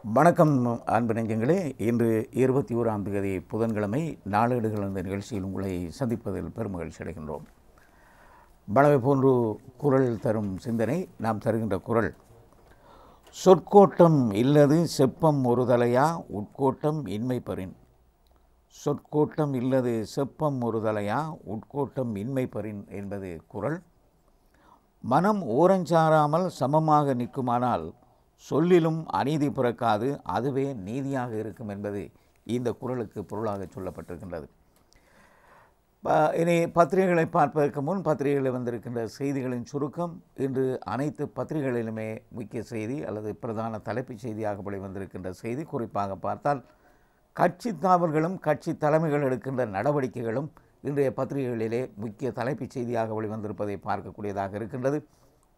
வணக்கம் அன்பு நெஞ்சங்களே. இன்று 21ஆம் தேதி புதன்கிழமை. நாளேடுகள் என்ற நிகழ்ச்சியில் உங்களை சந்திப்பதில் பெருமகிழ்ச்சி அடைகின்றோம். பலவை போன்று குரல் தரும் சிந்தனை. நாம் தருகின்ற குரல்: சொற்கோட்டம் இல்லது செப்பம் ஒரு தலையா, உட்கோட்டம் இன்மை பரின். சொற்கோட்டம் இல்லது செப்பம் ஒரு தலையா, உட்கோட்டம் இன்மை பரின் என்பது குரல். மனம் ஓரஞ்சாராமல் சமமாக நிற்குமானால் சொல்லிலும் அநீதி பிறக்காது, அதுவே நீதியாக இருக்கும் என்பது இந்த குறளுக்கு பொருளாக சொல்லப்பட்டிருக்கின்றது. இனி பத்திரிகைகளை பார்ப்பதற்கு முன் பத்திரிகைகளில் வந்திருக்கின்ற செய்திகளின் சுருக்கம். இன்று அனைத்து பத்திரிகைகளிலுமே முக்கிய செய்தி அல்லது பிரதான தலைப்புச் செய்தியாக வெளிவந்திருக்கின்ற செய்தி, குறிப்பாக பார்த்தால் கட்சி தாவல்களும் கட்சி தலைமைகள் எடுக்கின்ற நடவடிக்கைகளும் இன்றைய பத்திரிகைகளிலே முக்கிய தலைப்புச் செய்தியாக வெளிவந்திருப்பதை பார்க்கக்கூடியதாக இருக்கின்றது.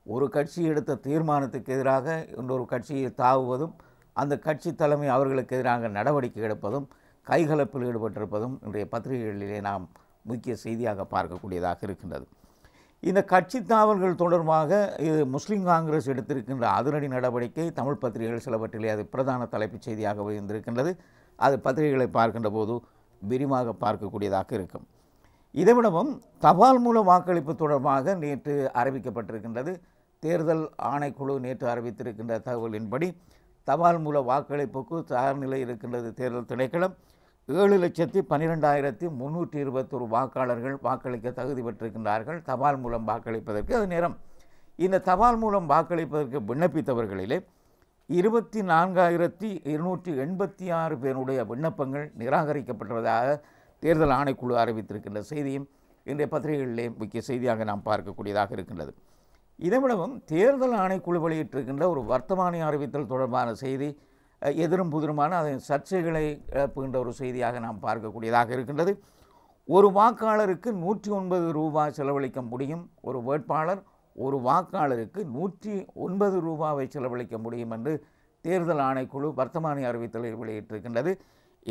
ஒரு கட்சி எடுத்த தீர்மானத்துக்கு எதிராக இன்னொரு கட்சியை தாவுவதும், அந்த கட்சி தலைமை அவர்களுக்கு எதிராக நடவடிக்கை எடுப்பதும், கைகலப்பில் ஈடுபட்டிருப்பதும் இன்றைய பத்திரிகைகளிலே நாம் முக்கிய செய்தியாக பார்க்கக்கூடியதாக இருக்கின்றது. இந்த கட்சி தாவல்கள் தொடர்பாக முஸ்லீம் காங்கிரஸ் எடுத்திருக்கின்ற அதிரடி நடவடிக்கை தமிழ் பத்திரிகைகள் சிலவற்றிலே அது பிரதான தலைப்புச் செய்தியாக வெளிவந்திருக்கின்றது. அது பத்திரிகைகளை பார்க்கின்ற போது விரிவாக பார்க்கக்கூடியதாக இருக்கும். இதைவிடவும் தபால் மூல வாக்களிப்பு தொடர்பாக நேற்று அறிவிக்கப்பட்டிருக்கின்றது. தேர்தல் ஆணைக்குழு நேற்று அறிவித்திருக்கின்ற தகவலின்படி தபால் மூல வாக்களிப்புக்கு தயார் நிலை இருக்கின்றது. தேர்தல் திணைக்களம் 7,12,321 வாக்காளர்கள் வாக்களிக்க தகுதி பெற்றிருக்கின்றார்கள் தபால் மூலம் வாக்களிப்பதற்கு. அது நேரம் இந்த தபால் மூலம் வாக்களிப்பதற்கு விண்ணப்பித்தவர்களிலே 24,286 பேருடைய விண்ணப்பங்கள் நிராகரிக்கப்பட்டுள்ளதாக தேர்தல் ஆணைக்குழு அறிவித்திருக்கின்ற செய்தியும் இன்றைய பத்திரிகைகளிலே முக்கிய செய்தியாக நாம் பார்க்கக்கூடியதாக இருக்கின்றது. இதைவிடவும் தேர்தல் ஆணைக்குழு வெளியிட்டிருக்கின்ற ஒரு வர்த்தமானி அறிவித்தல் தொடர்பான செய்தி எதிரும் புதிருமான அதன் சர்ச்சைகளை எழுப்புகின்ற ஒரு செய்தியாக நாம் பார்க்கக்கூடியதாக இருக்கின்றது. ஒரு வாக்காளருக்கு 109 ரூபாய் செலவழிக்க முடியும். ஒரு வேட்பாளர் ஒரு வாக்காளருக்கு 109 ரூபாவை செலவழிக்க முடியும் என்று தேர்தல் ஆணைக்குழு வர்த்தமானி அறிவித்தலை வெளியிட்டிருக்கின்றது.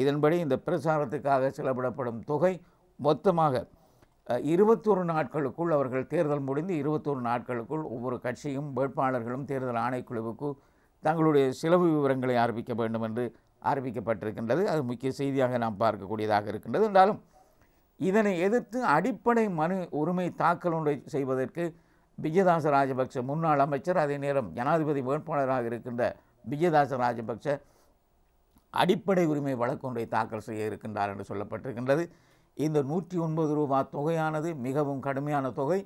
இதன்படி இந்த பிரச்சாரத்துக்காக செலவிடப்படும் தொகை மொத்தமாக 21 நாட்களுக்குள், அவர்கள் தேர்தல் முடிந்து 21 நாட்களுக்குள் ஒவ்வொரு கட்சியும் வேட்பாளர்களும் தேர்தல் ஆணைக்குழுவுக்கு தங்களுடைய செலவு விவரங்களை அறிவிக்க வேண்டும் என்று அறிவிக்கப்பட்டிருக்கின்றது. அது முக்கிய செய்தியாக நாம் பார்க்கக்கூடியதாக இருக்கின்றது. என்றாலும் இதனை எதிர்த்து அடிப்படை மனு உரிமை தாக்கல் ஒன்றை செய்வதற்கு விஜயதாச ராஜபக்ச முன்னாள் அமைச்சர், அதே நேரம் ஜனாதிபதி வேட்பாளராக இருக்கின்ற விஜயதாச ராஜபக்ச அடிப்படை உரிமை வழக்கொன்றை தாக்கல் செய்ய இருக்கின்றார் என்று சொல்லப்பட்டிருக்கின்றது. இந்த 109 ரூபாய் தொகையானது மிகவும் கடுமையான தொகை.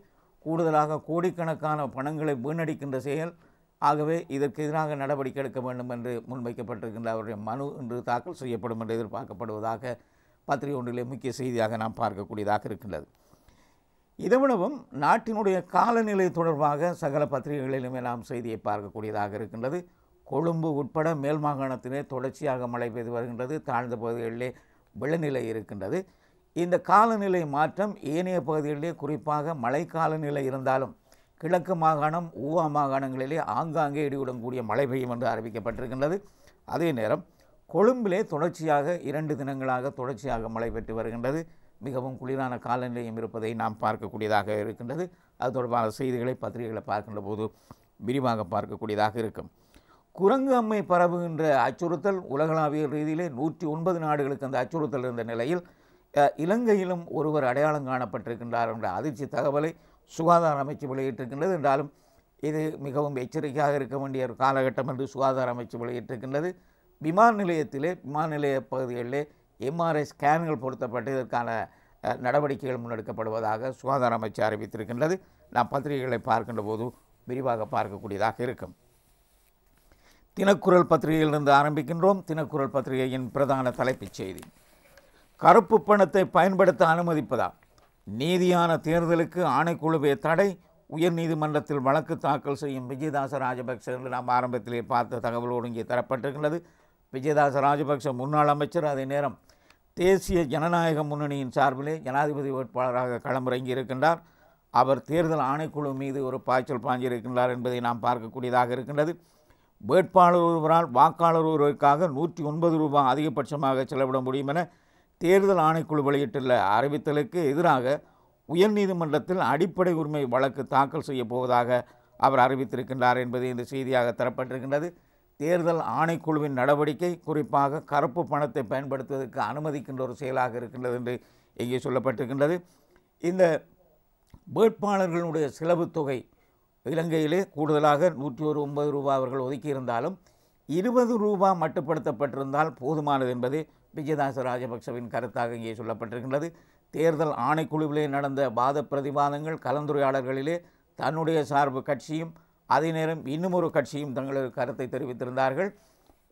கூடுதலாக கோடிக்கணக்கான பணங்களை வீணடிக்கின்ற செயல். ஆகவே இதற்கு எதிராக நடவடிக்கை எடுக்க வேண்டும் என்று முன்வைக்கப்பட்டிருக்கின்ற அவருடைய மனு இன்று தாக்கல் செய்யப்படும் என்று எதிர்பார்க்கப்படுவதாக பத்திரிகை ஒன்றிலே முக்கிய செய்தியாக நாம் பார்க்கக்கூடியதாக இருக்கின்றது. இதவிடவும் நாட்டினுடைய காலநிலை தொடர்பாக சகல பத்திரிகைகளிலுமே நாம் செய்தியை பார்க்கக்கூடியதாக இருக்கின்றது. கொழும்பு உட்பட மேல் மாகாணத்திலே தொடர்ச்சியாக மழை பெய்து வருகின்றது. தாழ்ந்த பகுதிகளிலே வெள்ளநிலை இருக்கின்றது. இந்த காலநிலை மாற்றம் ஏனைய பகுதிகளிலே குறிப்பாக மழை காலநிலை இருந்தாலும் கிழக்கு மாகாணம் ஊவா மாகாணங்களிலே ஆங்காங்கே இடியுடன் கூடிய மழை பெய்யும் என்று அறிவிக்கப்பட்டிருக்கின்றது. அதே நேரம் கொழும்பிலே தொடர்ச்சியாக 2 தினங்களாக தொடர்ச்சியாக மழை பெற்று வருகின்றது. மிகவும் குளிரான காலநிலையும் இருப்பதை நாம் பார்க்கக்கூடியதாக இருக்கின்றது. அது தொடர்பான செய்திகளை பத்திரிகைகளை பார்க்கின்ற போது விரிவாக பார்க்கக்கூடியதாக இருக்கும். குரங்கு அம்மை பரவுகின்ற அச்சுறுத்தல் உலகளாவிய ரீதியிலே 109 நாடுகளுக்கு அந்த அச்சுறுத்தல் இருந்த நிலையில் இலங்கையிலும் ஒருவர் அடையாளம் காணப்பட்டிருக்கின்றார் என்ற அதிர்ச்சி தகவலை சுகாதார அமைச்சு வெளியிட்டிருக்கின்றது. என்றாலும் இது மிகவும் எச்சரிக்கையாக இருக்க வேண்டிய ஒரு காலகட்டம் என்று சுகாதார அமைச்சு வெளியிட்டிருக்கின்றது. விமான நிலைய பகுதிகளிலே MRI ஸ்கேன்கள் பொருத்தப்பட்டு இதற்கான நடவடிக்கைகள் முன்னெடுக்கப்படுவதாக சுகாதார அமைச்சு அறிவித்திருக்கின்றது. நாம் பத்திரிகைகளை பார்க்கின்ற போது விரிவாக பார்க்கக்கூடியதாக இருக்கும். தினக்குரல் பத்திரிகையிலிருந்து ஆரம்பிக்கின்றோம். தினக்குரல் பத்திரிகையின் பிரதான தலைப்புச் செய்தி: கருப்பு பணத்தை பயன்படுத்த அனுமதிப்பதா, நீதியான தேர்தலுக்கு ஆணைக்குழுவே தடை, உயர்நீதிமன்றத்தில் வழக்கு தாக்கல் செய்யும் விஜயதாச ராஜபக்ச என்று நாம் ஆரம்பத்திலே பார்த்த தகவலோடு இங்கே தரப்பட்டிருக்கின்றது. விஜயதாச ராஜபக்ச முன்னாள் அமைச்சர், அதே நேரம் தேசிய ஜனநாயக முன்னணியின் சார்பிலே ஜனாதிபதி வேட்பாளராக களமிறங்கி இருக்கின்றார். அவர் தேர்தல் ஆணைக்குழு மீது ஒரு பாய்ச்சல் பாய்ஞ்சிருக்கின்றார் என்பதை நாம் பார்க்கக்கூடியதாக இருக்கின்றது. வேட்பாளர் ஒருவரால் வாக்காளர் ஒருவருக்காக 109 ரூபாய் அதிகபட்சமாக செலவிட முடியும் என தேர்தல் ஆணைக்குழு வெளியிட்டுள்ள அறிவித்தலுக்கு எதிராக உயர்நீதிமன்றத்தில் அடிப்படை உரிமை வழக்கு தாக்கல் செய்ய போவதாக அவர் அறிவித்திருக்கின்றார் என்பது இந்த செய்தியாக தரப்பட்டிருக்கின்றது. தேர்தல் ஆணைக்குழுவின் நடவடிக்கை குறிப்பாக கருப்பு பணத்தை பயன்படுத்துவதற்கு அனுமதிக்கின்ற ஒரு செயலாக இருக்கின்றது என்று இங்கே சொல்லப்பட்டிருக்கின்றது. இந்த வேட்பாளர்களுடைய செலவு தொகை இலங்கையிலே கூடுதலாக 109 ரூபாய் அவர்கள் ஒதுக்கியிருந்தாலும் 20 ரூபாய் மட்டுப்படுத்தப்பட்டிருந்தால் போதுமானது என்பது விஜயதாச ராஜபக்சவின் கருத்தாக இங்கே சொல்லப்பட்டிருக்கின்றது. தேர்தல் ஆணைக்குழுவிலே நடந்த வாத பிரதிவாதங்கள் கலந்துரையாடல்களிலே தன்னுடைய சார்பு கட்சியும் அதே நேரம் இன்னும் ஒரு கட்சியும் தங்களது கருத்தை தெரிவித்திருந்தார்கள்.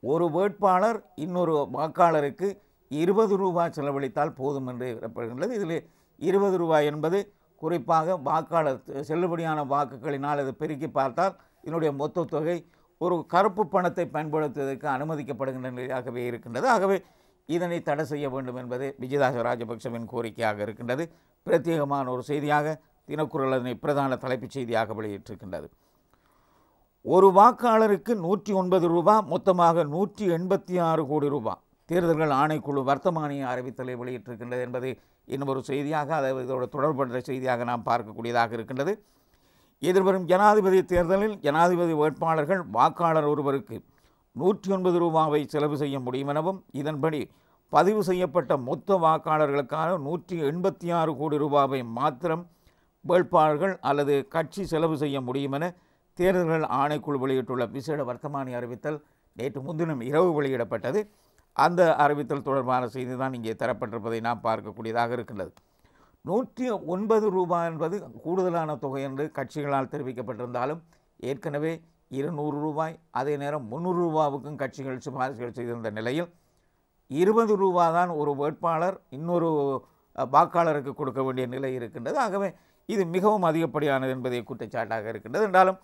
ஒரு வேட்பாளர் இன்னொரு வாக்காளருக்கு 20 ரூபாய் செலவழித்தால் போதும் என்று கூறப்படுகின்றது. இதில் 20 ரூபாய் என்பது குறிப்பாக வாக்காளர் செல்லுபடியான வாக்குகளினால் அது பெருக்கி பார்த்தால் இதனுடைய மொத்த தொகை ஒரு கருப்பு பணத்தை பயன்படுத்துவதற்கு அனுமதிக்கப்படுகின்ற நிலையாகவே இருக்கின்றது. ஆகவே இதனை தடை செய்ய வேண்டும் என்பது விஜயதாச ராஜபக்சவின் கோரிக்கையாக இருக்கின்றது. பிரத்யேகமான ஒரு செய்தியாக தினக்குரல் அதனை பிரதான தலைப்புச் செய்தியாக வெளியிட்டிருக்கின்றது. ஒரு வாக்காளருக்கு 109 ரூபாய், மொத்தமாக 186 கோடி ரூபாய் தேர்தல்கள் ஆணைக்குழு வர்த்தமானிய அறிவித்தலை வெளியிட்டிருக்கின்றது என்பது இன்னும் ஒரு செய்தியாக, அதாவது இதோட தொடர்புடைய செய்தியாக நாம் பார்க்கக்கூடியதாக இருக்கின்றது. எதிர்வரும் ஜனாதிபதி தேர்தலில் ஜனாதிபதி வேட்பாளர்கள் வாக்காளர் ஒருவருக்கு 109 ரூபாவை செலவு செய்ய முடியும் எனவும், இதன்படி பதிவு செய்யப்பட்ட மொத்த வாக்காளர்களுக்கான 186 கோடி ரூபாவை மாத்திரம் வேட்பாளர்கள் அல்லது கட்சி செலவு செய்ய முடியும் என தேர்தல்கள் ஆணைக்குழு வெளியிட்டுள்ள விசேட வர்த்தமானி அறிவித்தல் நேற்று முன்தினம் இரவு வெளியிடப்பட்டது. அந்த அறிவித்தல் தொடர்பான செய்தி தான் இங்கே தரப்பட்டிருப்பதை நாம் பார்க்கக்கூடியதாக இருக்கின்றது. 109 ரூபாய் என்பது கூடுதலான தொகை என்று கட்சிகளால் தெரிவிக்கப்பட்டிருந்தாலும் ஏற்கனவே 200 ரூபாய் அதே நேரம் 300 ரூபாவுக்கும் கட்சிகள் சிபாரிசுகள் செய்திருந்த நிலையில் 20 ரூபாய் தான் ஒரு வேட்பாளர் இன்னொரு வாக்காளருக்கு கொடுக்க வேண்டிய நிலை இருக்கின்றது. ஆகவே இது மிகவும் அதிகப்படியானது என்பதை குற்றச்சாட்டாக இருக்கின்றது. என்றாலும்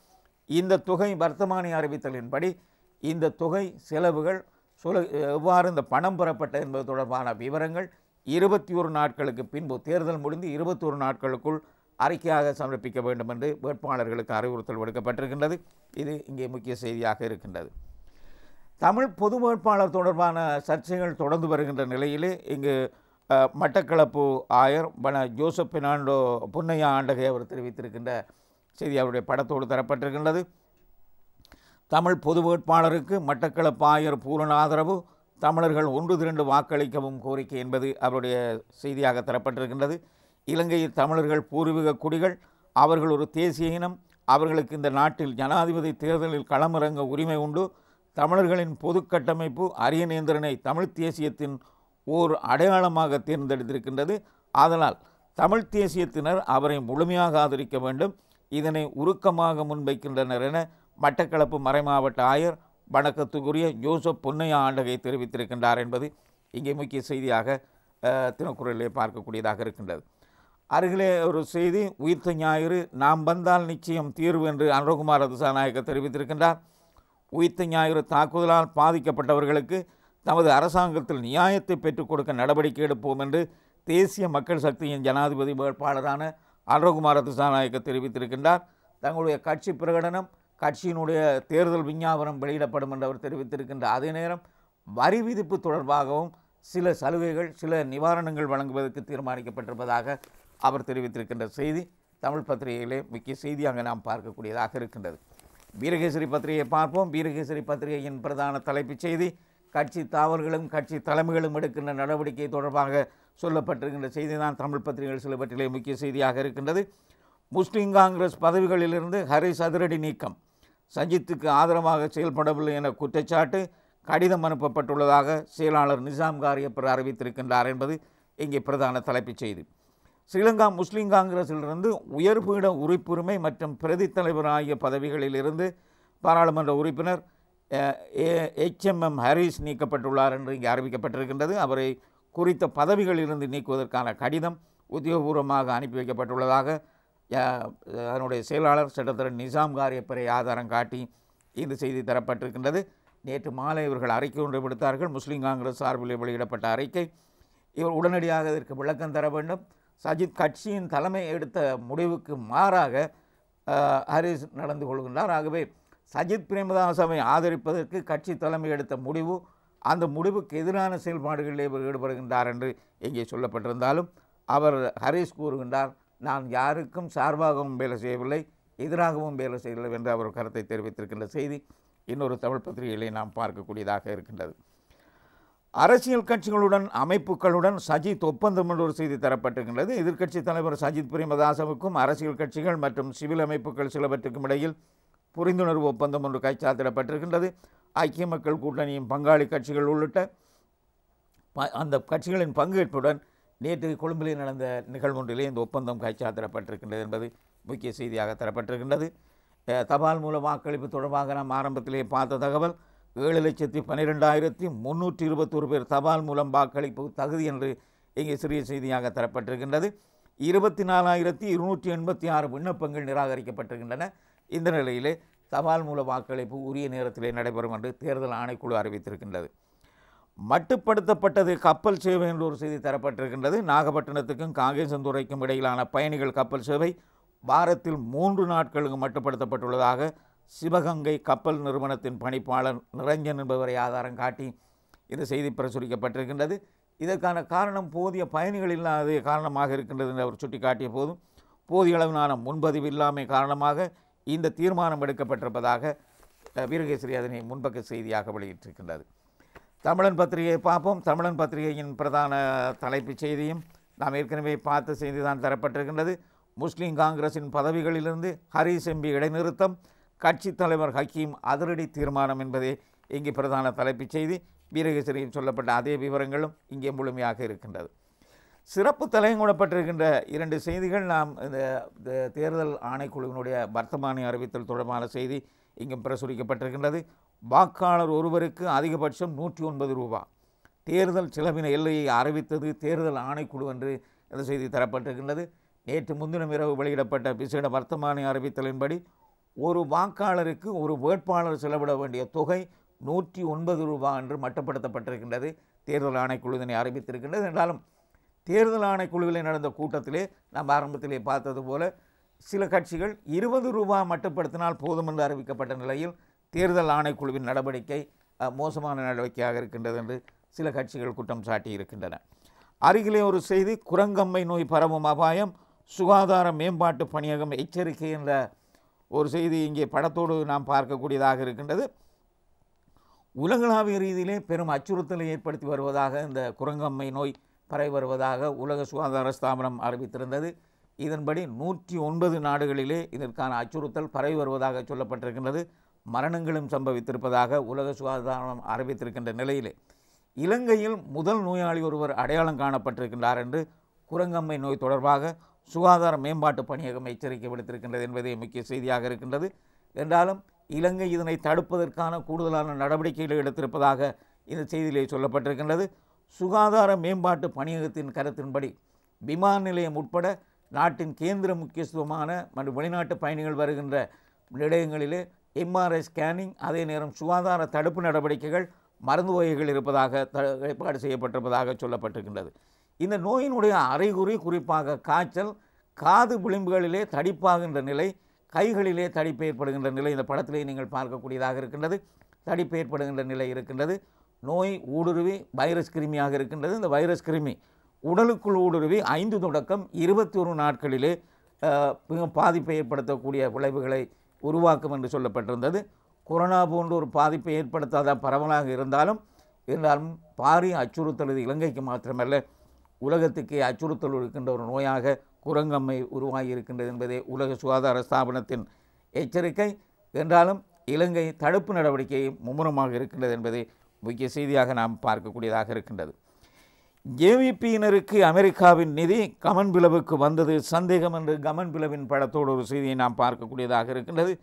இந்த தொகை வர்த்தமானி அறிவித்தலின்படி இந்த தொகை செலவுகள் எவ்வாறு இந்த பணம் பெறப்பட்ட என்பது தொடர்பான விவரங்கள் 21 நாட்களுக்கு பின்பு தேர்தல் முடிந்து 21 நாட்களுக்குள் அறிக்கையாக சமர்ப்பிக்க வேண்டும் என்று வேட்பாளர்களுக்கு அறிவுறுத்தல் விடுக்கப்பட்டிருக்கின்றது. இது இங்கே முக்கிய செய்தியாக இருக்கின்றது. தமிழ் பொது வேட்பாளர் தொடர்பான சர்ச்சைகள் தொடர்ந்து வருகின்ற நிலையிலே இங்கு மட்டக்களப்பு ஆயர் ஜோசப் பெர்னாண்டோ புன்னையா ஆண்டகை அவர் தெரிவித்திருக்கின்ற செய்தி அவருடைய படத்தோடு தரப்பட்டிருக்கின்றது. தமிழ் பொது வேட்பாளருக்கு மட்டக்களப்பு ஆயர் பூரண ஆதரவு, தமிழர்கள் ஒன்று திரண்டு வாக்களிக்கவும் கோரிக்கை என்பது அவருடைய செய்தியாக தரப்பட்டிருக்கின்றது. இலங்கையில் தமிழர்கள் பூர்வீக குடிகள், அவர்கள் ஒரு தேசிய இனம், அவர்களுக்கு இந்த நாட்டில் ஜனாதிபதி தேர்தலில் களமிறங்க உரிமை உண்டு. தமிழர்களின் பொது கட்டமைப்பு அரியநேந்திரனை தமிழ் தேசியத்தின் ஓர் அடையாளமாக தேர்ந்தெடுத்திருக்கின்றது. ஆதலால் தமிழ் தேசியத்தினர் அவரை முழுமையாக ஆதரிக்க வேண்டும், இதனை உருக்கமாக முன்வைக்கின்றனர் என மட்டக்களப்பு மறைமாவட்ட ஆயர் வணக்கத்துக்குரிய ஜோசப் பொன்னையா ஆண்டகை தெரிவித்திருக்கின்றார் என்பது இங்கே முக்கிய செய்தியாக தினக்குரலிலே பார்க்கக்கூடியதாக இருக்கின்றது. அருகிலே ஒரு செய்தி, உயிர்த்த ஞாயிறு நாம் வந்தால் நிச்சயம் தீர்வு என்று அனுரகுமார திசாநாயக்க தெரிவித்திருக்கின்றார். உயிர்த்த ஞாயிறு தாக்குதலால் பாதிக்கப்பட்டவர்களுக்கு தமது அரசாங்கத்தில் நியாயத்தை பெற்றுக் கொடுக்க நடவடிக்கை எடுப்போம் என்று தேசிய மக்கள் சக்தியின் ஜனாதிபதி வேட்பாளரான அனுரகுமார திசாநாயக்க தெரிவித்திருக்கின்றார். தங்களுடைய கட்சி பிரகடனம், கட்சியினுடைய தேர்தல் விஞ்ஞாபனம் வெளியிடப்படும் என்று அவர் தெரிவித்திருக்கின்ற அதே நேரம் வரி விதிப்பு தொடர்பாகவும் சில சலுகைகள் சில நிவாரணங்கள் வழங்குவதற்கு தீர்மானிக்கப்பட்டிருப்பதாக அவர் தெரிவித்திருக்கின்ற செய்தி தமிழ் பத்திரிகையிலே முக்கிய செய்தியாக நாம் பார்க்கக்கூடியதாக இருக்கின்றது. வீரகேசரி பத்திரிகையை பார்ப்போம். வீரகேசரி பத்திரிகையின் பிரதான தலைப்புச் செய்தி, கட்சி தாவல்களும் கட்சி தலைமைகளும் எடுக்கின்ற நடவடிக்கை தொடர்பாக சொல்லப்பட்டிருக்கின்ற செய்தி தான் தமிழ் பத்திரிகைகள் சிலவற்றிலே முக்கிய செய்தியாக இருக்கின்றது. முஸ்லீம் காங்கிரஸ் பதவிகளிலிருந்து ஹரிஸ் அதிரடி நீக்கம், சஜித்துக்கு ஆதரவாக செயல்படவில்லை என குற்றச்சாட்டு, கடிதம் அனுப்பப்பட்டுள்ளதாக செயலாளர் நிசாம் காரியப்பர் அறிவித்திருக்கின்றார் என்பது இங்கே பிரதான தலைப்புச் செய்தி. ஸ்ரீலங்கா முஸ்லீம் காங்கிரஸிலிருந்து உயர்பீட உறுப்புரிமை மற்றும் பிரதி தலைவர் ஆகிய பதவிகளில் இருந்து பாராளுமன்ற உறுப்பினர் HMM ஹரிஸ் நீக்கப்பட்டுள்ளார் என்று இங்கே அறிவிக்கப்பட்டிருக்கின்றது. அவரை குறித்த பதவிகளிலிருந்து நீக்குவதற்கான கடிதம் உத்தியோகபூர்வமாக அனுப்பி வைக்கப்பட்டுள்ளதாக அதனுடைய செயலாளர் சட்டத்தரன் நிசாம் காரியப்பரை ஆதாரம் காட்டி இந்த செய்தி தரப்பட்டிருக்கின்றது. நேற்று மாலை இவர்கள் அறிக்கை ஒன்றை விடுத்தார்கள். முஸ்லீம் காங்கிரஸ் சார்பில் வெளியிடப்பட்ட அறிக்கை, இவர் உடனடியாக இதற்கு விளக்கம் தர வேண்டும். சஜித் கட்சியின் தலைமை எடுத்த முடிவுக்கு மாறாக ஹரிஸ் நடந்து கொள்கின்றார். ஆகவே சஜித் பிரேமதாசவை ஆதரிப்பதற்கு கட்சி தலைமை எடுத்த முடிவு, அந்த முடிவுக்கு எதிரான செயல்பாடுகளில் இவர் ஈடுபடுகின்றார் என்று இங்கே சொல்லப்பட்டிருந்தாலும் அவர் ஹரிஸ் கூறுகின்றார், நான் யாருக்கும் சார்பாகவும் வேலை செய்யவில்லை, எதிராகவும் வேலை செய்யவில்லை என்று அவர் கருத்தை தெரிவித்திருக்கின்ற செய்தி இன்னொரு தமிழ் பத்திரிகையிலே நாம் பார்க்கக்கூடியதாக இருக்கின்றது. அரசியல் கட்சிகளுடன் அமைப்புகளுடன் சஜித் ஒப்பந்தம் என்ற ஒரு செய்தி தரப்பட்டிருக்கின்றது. எதிர்க்கட்சித் தலைவர் சஜித் பிரேமதாசவுக்கும் அரசியல் கட்சிகள் மற்றும் சிவில் அமைப்புகள் சிலவற்றுக்கும் இடையில் புரிந்துணர்வு ஒப்பந்தம் ஒன்று கைச்சாத்திடப்பட்டிருக்கின்றது. ஐக்கிய மக்கள் கூட்டணியின் பங்காளி கட்சிகள் உள்ளிட்ட அந்த கட்சிகளின் பங்கேற்புடன் நேற்று கொழும்பிலே நடந்த நிகழ்வொன்றிலே இந்த ஒப்பந்தம் கைச்சாத்திடப்பட்டிருக்கின்றது என்பது முக்கிய செய்தியாக தரப்பட்டிருக்கின்றது. தபால் மூல வாக்களிப்பு தொடர்பாக நாம் ஆரம்பத்திலே பார்த்த தகவல் 7,12,321 பேர் தபால் மூலம் வாக்களிப்பு தகுதி என்று இங்கே சிறிய செய்தியாக தரப்பட்டிருக்கின்றது. 24,286 விண்ணப்பங்கள் நிராகரிக்கப்பட்டிருக்கின்றன. இந்த நிலையிலே தபால் மூல வாக்களிப்பு உரிய நேரத்திலே நடைபெறும் என்று தேர்தல் ஆணைக்குழு அறிவித்திருக்கின்றது. மட்டுப்படுத்தப்பட்டது கப்பல் சேவை என்ற ஒரு செய்தி தரப்பட்டிருக்கின்றது. நாகப்பட்டினத்துக்கும் காங்கேசந்துறைக்கும் இடையிலான பயணிகள் கப்பல் சேவை வாரத்தில் 3 நாட்களுக்கு மட்டுப்படுத்தப்பட்டுள்ளதாக சிவகங்கை கப்பல் நிறுவனத்தின் பணிப்பாளர் நிரஞ்சன் என்பவரை ஆதாரம் காட்டி இந்த செய்தி பிரசுரிக்கப்பட்டிருக்கின்றது. இதற்கான காரணம் போதிய பயணிகள் இல்லாத காரணமாக இருக்கின்றது என்று அவர் சுட்டிக்காட்டிய போதும் போதிய அளவிலான முன்பதிவு இல்லாமை காரணமாக இந்த தீர்மானம் எடுக்கப்பட்டிருப்பதாக வீரகேசரி அதனை முன்பக்க செய்தியாக வெளியிட்டிருக்கின்றது. தமிழன் பத்திரிகையை பார்ப்போம். தமிழன் பத்திரிகையின் பிரதான தலைப்புச் செய்தியும் நாம் ஏற்கனவே பார்த்த செய்தி தான் தரப்பட்டிருக்கின்றது. முஸ்லீம் காங்கிரஸின் பதவிகளிலிருந்து ஹரீஸ் எம்பி இடைநிறுத்தம், கட்சித் தலைவர் ஹக்கீம் அதிரடி தீர்மானம் என்பதே இங்கே பிரதான தலைப்புச் செய்தி. வீரகேசரியில் சொல்லப்பட்ட அதே விவரங்களும் இங்கே முழுமையாக இருக்கின்றது. சிறப்பு தலையங்கூடப்பட்டிருக்கின்ற 2 செய்திகள் நாம் இந்த தேர்தல் ஆணைக்குழுவினுடைய வர்த்தமானி அறிவித்தல் தொடர்பான செய்தி இங்கும் பிரசுரிக்கப்பட்டிருக்கின்றது. வாக்காளர் ஒருவருக்கு அதிகபட்சம் 109 ரூபா தேர்தல் செலவின எல்லையை அறிவித்தது தேர்தல் ஆணைக்குழு என்று இந்த செய்தி தரப்பட்டிருக்கின்றது. நேற்று முன்தினம் இரவு வெளியிடப்பட்ட விசேட வர்த்தமானி அறிவித்தலின்படி ஒரு வாக்காளருக்கு ஒரு வேட்பாளர் செலவிட வேண்டிய தொகை 109 ரூபா என்று மட்டுப்படுத்தப்பட்டிருக்கின்றது. தேர்தல் ஆணைக்குழு இதனை அறிவித்திருக்கின்றது. என்றாலும் தேர்தல் ஆணைக்குழுவில் நடந்த கூட்டத்திலே நாம் ஆரம்பத்திலே பார்த்தது போல சில கட்சிகள் 20 ரூபா மட்டுப்படுத்தினால் போதும் என்று அறிவிக்கப்பட்ட நிலையில் தேர்தல் ஆணைக்குழுவின் நடவடிக்கை மோசமான நடவடிக்கையாக இருக்கின்றது என்று சில கட்சிகள் குற்றம் சாட்டி இருக்கின்றன. அருகிலே ஒரு செய்தி, குரங்கம்மை நோய் பரவும் அபாயம், சுகாதார மேம்பாட்டு பணியகம் எச்சரிக்கை என்ற ஒரு செய்தி இங்கே படத்தோடு நாம் பார்க்கக்கூடியதாக இருக்கின்றது. உலகளாவிய ரீதியிலே பெரும் அச்சுறுத்தலை ஏற்படுத்தி வருவதாக இந்த குரங்கம்மை நோய் பரவி வருவதாக உலக சுகாதார ஸ்தாபனம் அறிவித்திருந்தது. இதன்படி 109 நாடுகளிலே இதற்கான அச்சுறுத்தல் பரவி வருவதாக சொல்லப்பட்டிருக்கின்றது. மரணங்களும் சம்பவித்திருப்பதாக உலக சுகாதாரம் அறிவித்திருக்கின்ற நிலையிலே இலங்கையில் முதல் நோயாளி ஒருவர் அடையாளம் காணப்பட்டிருக்கின்றார் என்று குரங்கம்மை நோய் தொடர்பாக சுகாதார மேம்பாட்டு பணியகம் எச்சரிக்கை விடுத்திருக்கின்றது என்பதே முக்கிய செய்தியாக இருக்கின்றது. என்றாலும் இலங்கை இதனை தடுப்பதற்கான கூடுதலான நடவடிக்கைகளை எடுத்திருப்பதாக இந்த செய்தியிலே சொல்லப்பட்டிருக்கின்றது. சுகாதார மேம்பாட்டு பணியகத்தின் கருத்தின்படி விமான நிலையம் உட்பட நாட்டின் கேந்திர முக்கியத்துவமான மற்றும் வெளிநாட்டு பயணிகள் வருகின்ற நிலையங்களிலே எம்ஆர்ஐ ஸ்கேனிங், அதே நேரம் சுகாதார தடுப்பு நடவடிக்கைகள், மருந்து வகைகள் இருப்பதாக ஏற்பாடு செய்யப்பட்டிருப்பதாக சொல்லப்பட்டிருக்கின்றது. இந்த நோயினுடைய அறிகுறி குறிப்பாக காய்ச்சல், காது விளிம்புகளிலே தடிப்பாகின்ற நிலை, கைகளிலே தடிப்பு ஏற்படுகின்ற நிலை இந்த படத்திலே நீங்கள் பார்க்கக்கூடியதாக இருக்கின்றது. தடிப்பு ஏற்படுகின்ற நிலை இருக்கின்றது. நோய் ஊடுருவி வைரஸ் கிருமியாக இருக்கின்றது. இந்த வைரஸ் கிருமி உடலுக்குள் ஊடுருவி 5 தொடக்கம் 21 நாட்களிலே பாதிப்பை ஏற்படுத்தக்கூடிய விளைவுகளை உருவாக்கும் என்று சொல்லப்பட்டிருந்தது. கொரோனா போன்ற ஒரு பாதிப்பை ஏற்படுத்தாத பரவலாக இருந்தாலும் பாரிய அச்சுறுத்தல் இது இலங்கைக்கு மாத்திரமல்ல உலகத்துக்கே அச்சுறுத்தல் இருக்கின்ற ஒரு நோயாக குரங்கம்மை உருவாகி இருக்கின்றது என்பதே உலக சுகாதார ஸ்தாபனத்தின் எச்சரிக்கை. என்றாலும் இலங்கை தடுப்பு நடவடிக்கை மும்முரமாக இருக்கின்றது என்பதை முக்கிய செய்தியாக நாம் பார்க்கக்கூடியதாக இருக்கின்றது. ஜேவிபியினருக்கு அமெரிக்காவின் நிதி கமன் பிளவுக்கு வந்தது சந்தேகம் என்று கமன் பிளவின் படத்தோடு ஒரு செய்தியை நாம் பார்க்கக்கூடியதாக இருக்கின்றது.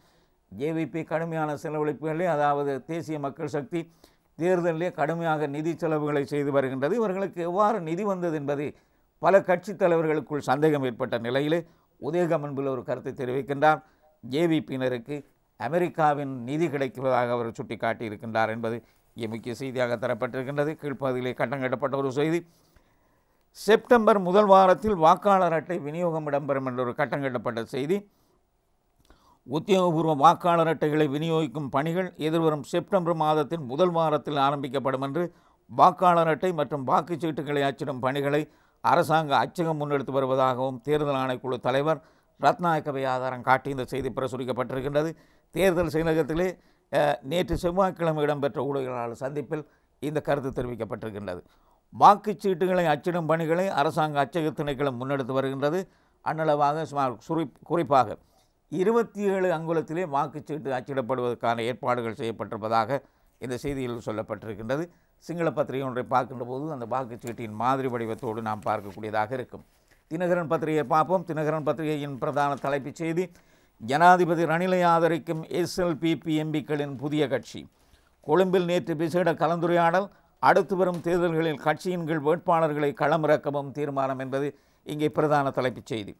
ஜேவிபி கடுமையான செலவழிப்புகளே, அதாவது தேசிய மக்கள் சக்தி தேர்தலிலே கடுமையாக நிதி செலவுகளை செய்து வருகின்றது. இவர்களுக்கு எவ்வாறு நிதி வந்தது என்பது பல கட்சித் தலைவர்களுக்குள் சந்தேகம் ஏற்பட்ட நிலையிலே உதயகமன் பில் ஒரு கருத்தை தெரிவிக்கின்றார். ஜேவிபியினருக்கு அமெரிக்காவின் நிதி கிடைக்கிறதாக அவர் சுட்டிக்காட்டி இருக்கின்றார் என்பது இங்கே முக்கிய செய்தியாக தரப்பட்டிருக்கின்றது. கீழ்ப்பகுதியிலே கட்டம் கட்டப்பட்ட ஒரு செய்தி, செப்டம்பர் முதல் வாரத்தில் வாக்காளர் அட்டை விநியோகம் இடம்பெறும் என்ற ஒரு கட்டம் கட்டப்பட்ட செய்தி. உத்தியோகபூர்வ வாக்காளர் அட்டைகளை விநியோகிக்கும் பணிகள் எதிர்வரும் செப்டம்பர் மாதத்தின் முதல் வாரத்தில் ஆரம்பிக்கப்படும் என்று வாக்காளர் அட்டை மற்றும் வாக்குச்சீட்டுகளை அச்சிடும் பணிகளை அரசாங்க அச்சகம் முன்னெடுத்து வருவதாகவும் தேர்தல் ஆணைக்குழு தலைவர் ரத்நாயக்கவை ஆதாரம் காட்டி இந்த செய்தி பிரசுரிக்கப்பட்டிருக்கின்றது. தேர்தல் செயலகத்திலே நேற்று செவ்வாய்க்கிழமை இடம்பெற்ற ஊடகங்களாளர் சந்திப்பில் இந்த கருத்து தெரிவிக்கப்பட்டிருக்கின்றது. வாக்குச்சீட்டுகளை அச்சிடும் பணிகளை அரசாங்க அச்சக திணைக்களம் முன்னெடுத்து வருகின்றது. அன்னளவாக குறிப்பாக 27 அங்குலத்திலே வாக்குச்சீட்டு அச்சிடப்படுவதற்கான ஏற்பாடுகள் செய்யப்பட்டிருப்பதாக இந்த செய்தியில் சொல்லப்பட்டிருக்கின்றது. சிங்கள பத்திரிகை ஒன்றை பார்க்கின்ற போது அந்த வாக்குச்சீட்டின் மாதிரி வடிவத்தோடு நாம் பார்க்கக்கூடியதாக இருக்கும். தினகரன் பத்திரிகையை பார்ப்போம். தினகரன் பத்திரிகையின் பிரதான தலைப்புச் செய்தி, ஜனாதிபதி ரணிலை ஆதரிக்கும் SLPP எம்பிக்களின் புதிய கட்சி. கொழும்பில் நேற்று விசேட கலந்துரையாடல். அடுத்து வரும் தேர்தல்களில் கட்சியின் கீழ் வேட்பாளர்களை களமிறக்கவும் தீர்மானம் என்பது இங்கே பிரதான தலைப்புச் செய்தி.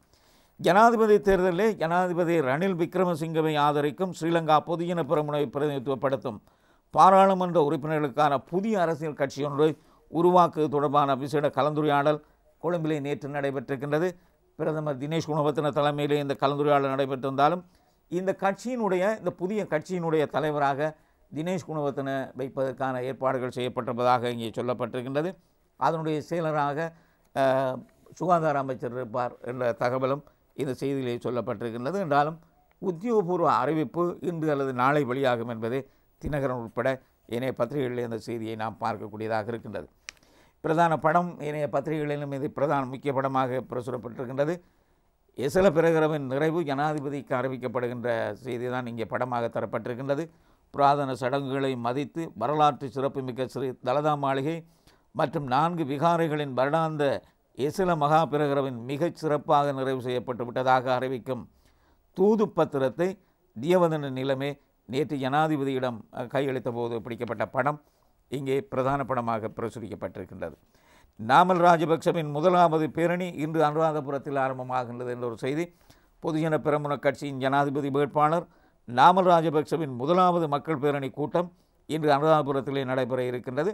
ஜனாதிபதி தேர்தலில் ஜனாதிபதி ரணில் விக்ரமசிங்கவை ஆதரிக்கும் ஸ்ரீலங்கா பொதுஜன பெரமுனவை பிரதிநிதித்துவப்படுத்தும் பாராளுமன்ற உறுப்பினர்களுக்கான புதிய அரசியல் கட்சி ஒன்றை உருவாக்குவது தொடர்பான விசேட கலந்துரையாடல் கொழும்பிலே நேற்று நடைபெற்றிருக்கின்றது. பிரதமர் தினேஷ் குணவர்த்தன தலைமையிலே இந்த கலந்துரையாடல் நடைபெற்றிருந்தாலும் இந்த புதிய கட்சியினுடைய தலைவராக தினேஷ் குணவர்த்தன வைப்பதற்கான ஏற்பாடுகள் செய்யப்பட்டிருப்பதாக இங்கே சொல்லப்பட்டிருக்கின்றது. அதனுடைய செயலராக சுகாதார அமைச்சர் இருப்பார் என்ற தகவலும் இந்த செய்தியிலே சொல்லப்பட்டிருக்கின்றது. என்றாலும் உத்தியோகபூர்வ அறிவிப்பு இன்று அல்லது நாளை வெளியாகும் என்பதே தினகரன் உட்பட ஏனைய பத்திரிகைகளில் இந்த செய்தியை நாம் பார்க்கக்கூடியதாக இருக்கின்றது. பிரதான படம் ஏனைய பத்திரிகைகளிலும் இது முக்கிய படமாக பிரசுரப்பட்டிருக்கின்றது. எசல பிரகரவின் நிறைவு ஜனாதிபதிக்கு அறிவிக்கப்படுகின்ற செய்தி தான் இங்கே படமாக தரப்பட்டிருக்கின்றது. புராதன சடங்குகளை மதித்து வரலாற்று சிறப்புமிக்க ஸ்ரீ தலதா மாளிகை மற்றும் 4 விகாரைகளின் வருடாந்த எசல மகா பிரகரவின் மிகச் சிறப்பாக நிறைவு செய்யப்பட்டு விட்டதாக அறிவிக்கும் தூது பத்திரத்தை தியவதன நிலைமை நேற்று ஜனாதிபதியிடம் கையளித்த போது பிடிக்கப்பட்ட படம் இங்கே பிரதான படமாக பிரசுரிக்கப்பட்டிருக்கின்றது. நாமல் ராஜபக்சவின் முதலாவது பேரணி இன்று அனுராதபுரத்தில் ஆரம்பமாகின்றது என்ற ஒரு செய்தி. பொதுஜன பெரமுன கட்சியின் ஜனாதிபதி வேட்பாளர் நாமல் ராஜபக்சவின் முதலாவது மக்கள் பேரணி கூட்டம் இன்று அனுராதபுரத்திலே நடைபெற இருக்கின்றது.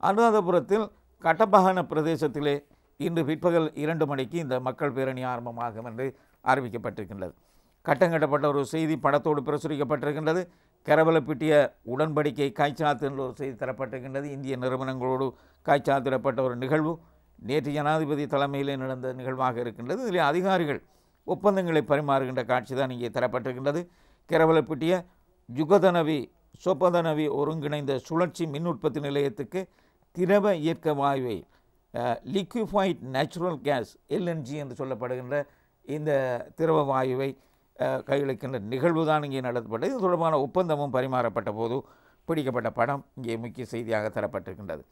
அனுராதபுரத்தில் கட்டபகன பிரதேசத்திலே இன்று பிற்பகல் 2 மணிக்கு இந்த மக்கள் பேரணி ஆரம்பமாகும் என்று அறிவிக்கப்பட்டிருக்கின்றது. கட்டங்கட்டப்பட்ட ஒரு செய்தி படத்தோடு பிரசுரிக்கப்பட்டிருக்கின்றது. கரவலப்பிட்டிய உடன்படிக்கை காய்ச்சாத்து என்ற ஒரு செய்தி தரப்பட்டிருக்கின்றது. இந்திய நிறுவனங்களோடு காய்ச்சாத்திடப்பட்ட ஒரு நிகழ்வு நேற்று ஜனாதிபதி தலைமையிலே நடந்த நிகழ்வாக இருக்கின்றது. இதில் அதிகாரிகள் ஒப்பந்தங்களை பரிமாறுகின்ற காட்சி தான் இங்கே தரப்பட்டிருக்கின்றது. கரவலப்பிட்டிய ஜுகதனவி சொப்பதனவி ஒருங்கிணைந்த சுழற்சி மின் உற்பத்தி நிலையத்துக்கு திரவ இயற்க வாயுவை லிக்விஃபைட் நேச்சுரல் கேஸ் LNG என்று சொல்லப்படுகின்ற இந்த திரவ வாயுவை கையளிக்கின்ற நிகழ்வு தான் இங்கே நடத்தப்பட்டது. இது தொடர்பான ஒப்பந்தமும் பரிமாறப்பட்ட போது பிடிக்கப்பட்ட படம் இங்கே முக்கிய செய்தியாக தரப்பட்டிருக்கின்றது.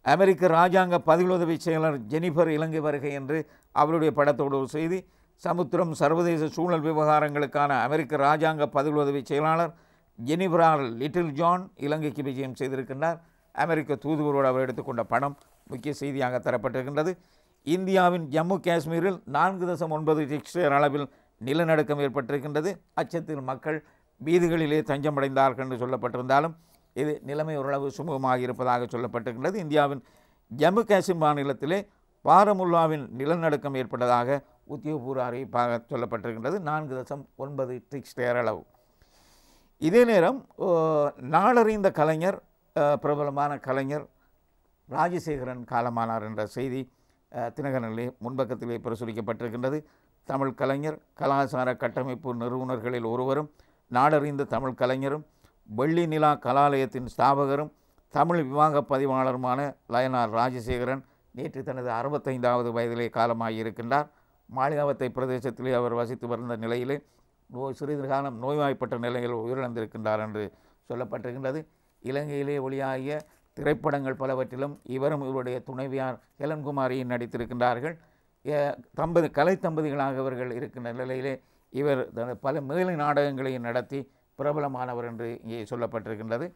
அமெரிக்க இராஜாங்க பதிலுதவி செயலர் ஜெனிஃபர் இலங்கை வருகை என்று அவருடைய படத்தோடு ஒரு செய்தி. சமுத்திரம் சர்வதேச சூழல் விவகாரங்களுக்கான அமெரிக்க இராஜாங்க பதிலுதவி செயலாளர் ஜெனிஃபர் லிட்டில் ஜான் இலங்கைக்கு விஜயம் செய்திருக்கின்றார். அமெரிக்க தூதுவரோடு அவர் எடுத்துக்கொண்ட படம் முக்கிய செய்தியாக தரப்பட்டிருக்கின்றது. இந்தியாவின் ஜம்மு காஷ்மீரில் 4.9 ரிக்டர் அளவில் நிலநடுக்கம் ஏற்பட்டிருக்கின்றது. அச்சத்தில் மக்கள் வீதிகளிலே தஞ்சமடைந்தார்கள் என்று சொல்லப்பட்டிருந்தாலும் இது நிலைமை ஓரளவு சுமூகமாக இருப்பதாக சொல்லப்பட்டிருக்கின்றது. இந்தியாவின் ஜம்மு காஷ்மீர் மாநிலத்திலே பாரமுல்லாவின் நிலநடுக்கம் ஏற்பட்டதாக உத்தியோகபூர்வ அறிவிப்பாக சொல்லப்பட்டிருக்கின்றது. 4.9 ரிக்டர் அளவு. இதே நேரம் நாளறிந்த கலைஞர் பிரபலமான கலைஞர் ராஜசேகரன் காலமானார் என்ற செய்தி தினகரனிலே முன்பக்கத்திலே பிரசுரிக்கப்பட்டிருக்கின்றது. தமிழ் கலைஞர், கலாச்சார கட்டமைப்பு நிறுவனர்களில் ஒருவரும், நாடறிந்த தமிழ் கலைஞரும், வெள்ளி நிலா கலாலயத்தின் ஸ்தாபகரும், தமிழ் விவாக பதிவாளருமான லயனார் ராஜசேகரன் நேற்று தனது 65வது வயதிலே காலமாகியிருக்கின்றார். மாளிகாவத்தை பிரதேசத்திலே அவர் வசித்து வந்த நிலையிலே சிறிது காலம் நோய்வாய்ப்பட்ட நிலையில் உயிரிழந்திருக்கின்றார் என்று சொல்லப்பட்டிருக்கின்றது. இலங்கையிலே ஒளியாகிய திரைப்படங்கள் பலவற்றிலும் இவரும் இவருடைய துணைவியார் ஹெலன்குமாரியும் நடித்திருக்கின்றார்கள். கலை தம்பதிகளாக அவர்கள் இருக்கின்ற நிலையிலே இவர் பல மேலை நாடகங்களையும் நடத்தி பிரபலமானவர் என்று இங்கே சொல்லப்பட்டிருக்கின்றது.